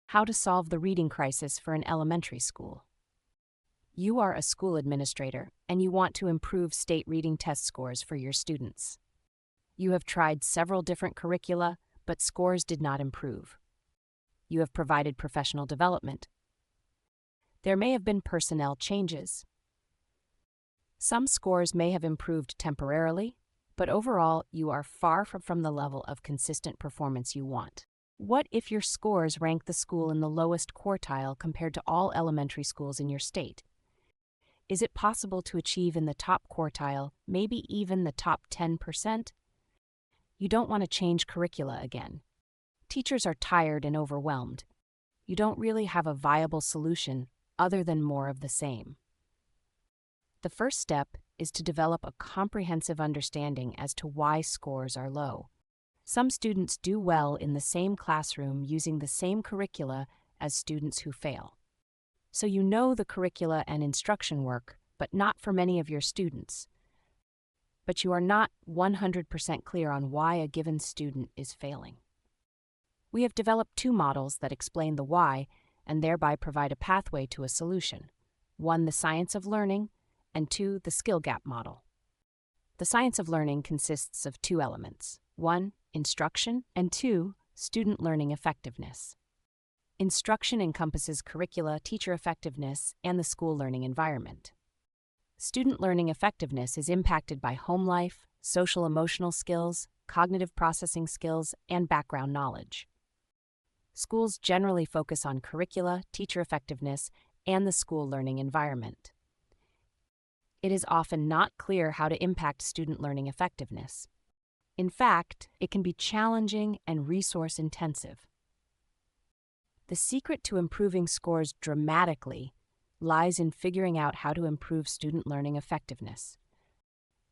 How to solve the reading crisis for an elementary school. You are a school administrator and you want to improve state reading test scores for your students. You have tried several different curricula, but scores did not improve. You have provided professional development. There may have been personnel changes. Some scores may have improved temporarily, but overall you are far from the level of consistent performance you want. What if your scores rank the school in the lowest quartile compared to all elementary schools in your state? Is it possible to achieve in the top quartile, maybe even the top 10%? You don't want to change curricula again. Teachers are tired and overwhelmed. You don't really have a viable solution other than more of the same. The first step is to develop a comprehensive understanding as to why scores are low. Some students do well in the same classroom using the same curricula as students who fail. So you know the curricula and instruction work, but not for many of your students. But you are not 100% clear on why a given student is failing. We have developed two models that explain the why and thereby provide a pathway to a solution. One, the science of learning, and two, the skill gap model. The science of learning consists of two elements. One, instruction, and two, student learning effectiveness. Instruction encompasses curricula, teacher effectiveness, and the school learning environment. Student learning effectiveness is impacted by home life, social-emotional skills, cognitive processing skills, and background knowledge. Schools generally focus on curricula, teacher effectiveness, and the school learning environment. It is often not clear how to impact student learning effectiveness. In fact, it can be challenging and resource-intensive. The secret to improving scores dramatically lies in figuring out how to improve student learning effectiveness.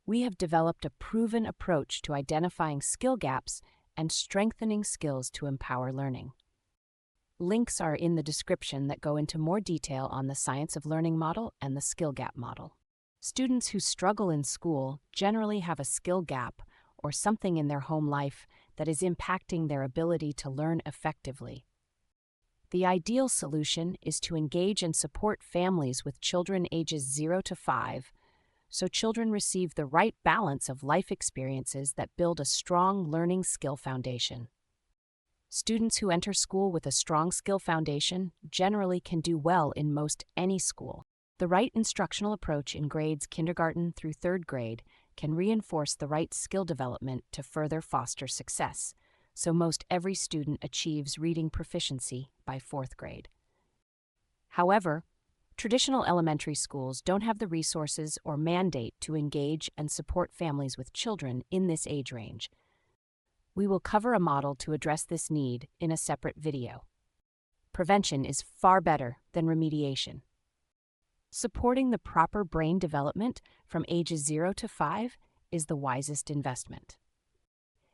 We have developed a proven approach to identifying skill gaps and strengthening skills to empower learning. Links are in the description that go into more detail on the science of learning model and the skill gap model. Students who struggle in school generally have a skill gap or something in their home life that is impacting their ability to learn effectively. The ideal solution is to engage and support families with children ages 0 to 5, so children receive the right balance of life experiences that build a strong learning skill foundation. Students who enter school with a strong skill foundation generally can do well in most any school. The right instructional approach in grades kindergarten through 3rd grade can reinforce the right skill development to further foster success, so most every student achieves reading proficiency by 4th grade. However, traditional elementary schools don't have the resources or mandate to engage and support families with children in this age range. We will cover a model to address this need in a separate video. Prevention is far better than remediation. Supporting the proper brain development from ages 0 to 5 is the wisest investment.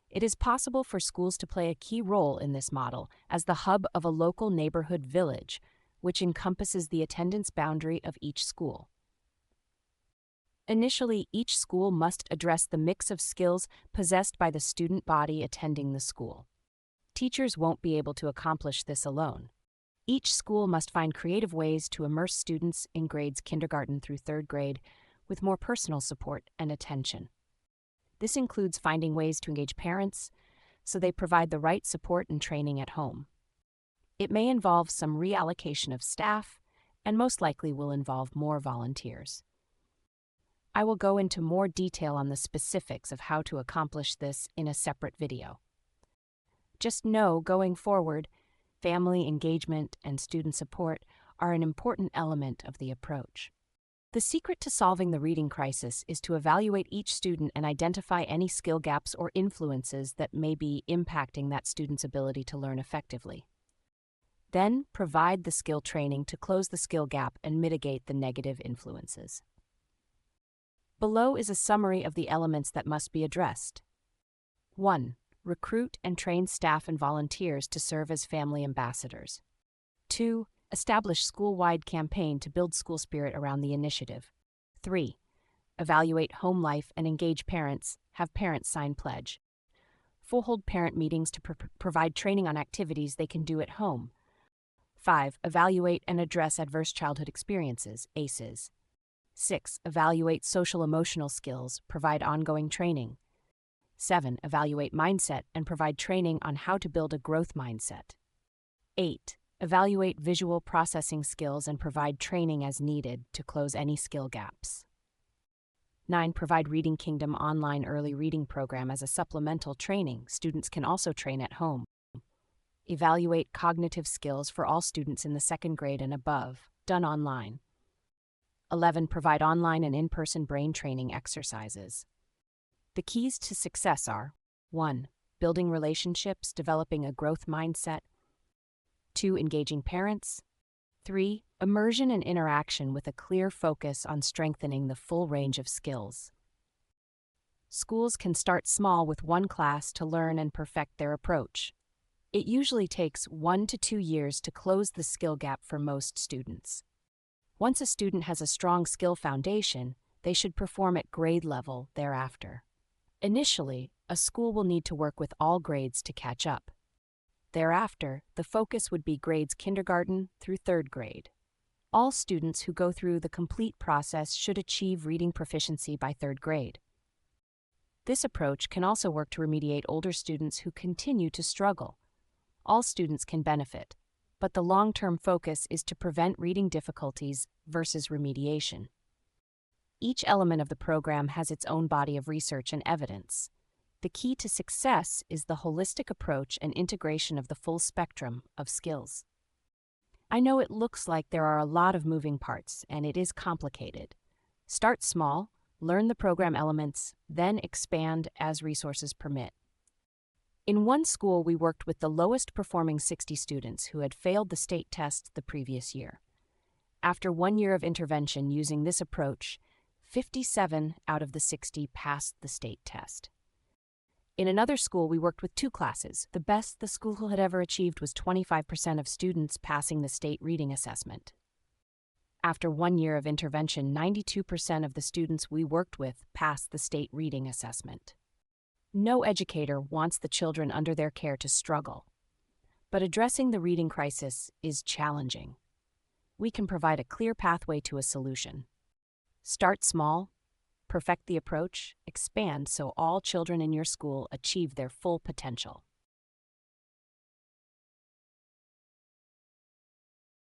It is possible for schools to play a key role in this model as the hub of a local neighborhood village, which encompasses the attendance boundary of each school. Initially, each school must address the mix of skills possessed by the student body attending the school. Teachers won't be able to accomplish this alone. Each school must find creative ways to immerse students in grades kindergarten through 3rd grade with more personal support and attention. This includes finding ways to engage parents so they provide the right support and training at home. It may involve some reallocation of staff and most likely will involve more volunteers. I will go into more detail on the specifics of how to accomplish this in a separate video. Just know, going forward, family engagement and student support are an important element of the approach. The secret to solving the reading crisis is to evaluate each student and identify any skill gaps or influences that may be impacting that student's ability to learn effectively. Then, provide the skill training to close the skill gap and mitigate the negative influences. Below is a summary of the elements that must be addressed. 1. Recruit and train staff and volunteers to serve as family ambassadors. 2. Establish school-wide campaign to build school spirit around the initiative. 3. Evaluate home life and engage parents, have parents sign pledge. 4. Hold parent meetings to provide training on activities they can do at home. 5. Evaluate and address adverse childhood experiences, ACEs. 6. Evaluate social-emotional skills, provide ongoing training. 7. Evaluate mindset and provide training on how to build a growth mindset. 8. Evaluate visual processing skills and provide training as needed to close any skill gaps. 9. Provide Reading Kingdom online early reading program as a supplemental training. Students can also train at home. Evaluate cognitive skills for all students in the 2nd grade and above, done online. 11. Provide online and in-person brain training exercises. The keys to success are: 1. Building relationships, developing a growth mindset. 2. Engaging parents. 3. Immersion and interaction with a clear focus on strengthening the full range of skills. Schools can start small with one class to learn and perfect their approach. It usually takes 1 to 2 years to close the skill gap for most students. Once a student has a strong skill foundation, they should perform at grade level thereafter. Initially, a school will need to work with all grades to catch up. Thereafter, the focus would be grades kindergarten through 3rd grade. All students who go through the complete process should achieve reading proficiency by 3rd grade. This approach can also work to remediate older students who continue to struggle. All students can benefit, but the long-term focus is to prevent reading difficulties versus remediation. Each element of the program has its own body of research and evidence. The key to success is the holistic approach and integration of the full spectrum of skills. I know it looks like there are a lot of moving parts, and it is complicated. Start small, learn the program elements, then expand as resources permit. In one school, we worked with the lowest performing 60 students who had failed the state test the previous year. After 1 year of intervention using this approach, 57 out of the 60 passed the state test. In another school, we worked with 2 classes. The best the school had ever achieved was 25% of students passing the state reading assessment. After 1 year of intervention, 92% of the students we worked with passed the state reading assessment. No educator wants the children under their care to struggle, but addressing the reading crisis is challenging. We can provide a clear pathway to a solution. Start small, perfect the approach, expand so all children in your school achieve their full potential.